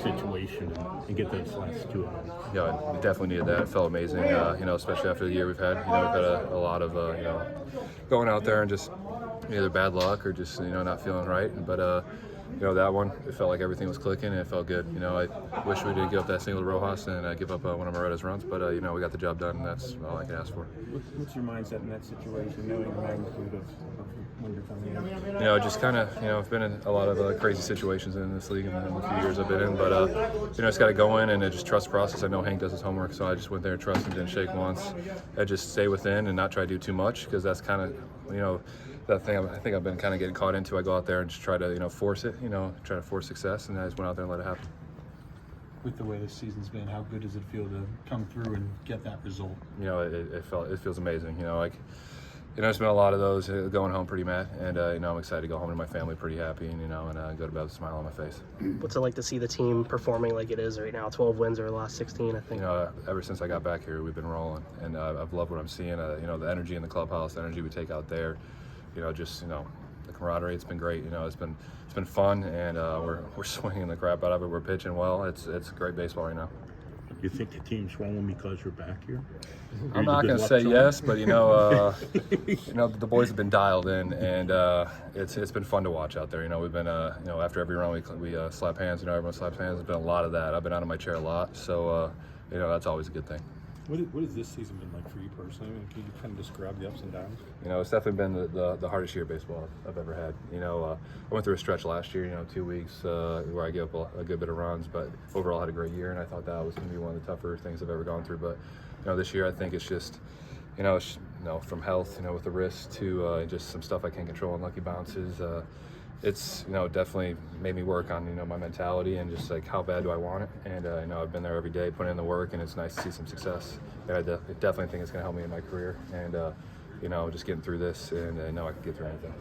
situation and get those last 2 hours. Yeah, we definitely needed that. It felt amazing, especially after the year we've had. We've had a lot of, going out there and just either bad luck or just, not feeling right. But, that one, it felt like everything was clicking and it felt good. I wish we didn't give up that single to Rojas and give up one of Moretta's runs, but, we got the job done, and that's all I can ask for. What's your mindset in that situation, knowing the magnitude of when you're coming in? Just kind of, I've been in a lot of crazy situations in this league in the few years I've been in, but, just got to go in and just trust the process. I know Hank does his homework, so I just went there and trusted, didn't shake once. I just stay within and not try to do too much, because that's kind of, that thing I think I've been kind of getting caught into. I go out there and just try to, force it, try to force success, and I just went out there and let it happen. With the way this season's been, how good does it feel to come through and get that result? It feels amazing. There's been a lot of those going home pretty mad, and I'm excited to go home to my family pretty happy, and go to bed with a smile on my face. What's it like to see the team performing like it is right now? 12 wins over the last 16, I think. Ever since I got back here, we've been rolling, and I've loved what I'm seeing. The energy in the clubhouse, the energy we take out there. The camaraderie. It's been great. It's been fun, and we're swinging the crap out of it. We're pitching well. It's great baseball right now. You think the team's rolling because you're back here? I'm not going to say yes, but the boys have been dialed in, and it's been fun to watch out there. We've been after every run we slap hands. Everyone slaps hands. There's been a lot of that. I've been out of my chair a lot, so that's always a good thing. What has this season been like for you personally? Can you kind of describe the ups and downs? It's definitely been the hardest year of baseball I've ever had. I went through a stretch last year, 2 weeks where I gave up a good bit of runs, but overall had a great year, and I thought that was going to be one of the tougher things I've ever gone through. But this year I think it's just from health, with the wrist to just some stuff I can't control and lucky bounces. It's definitely made me work on my mentality and just like how bad do I want it, and I've been there every day putting in the work, and it's nice to see some success, and I definitely think it's going to help me in my career, and just getting through this, and I know I can get through anything.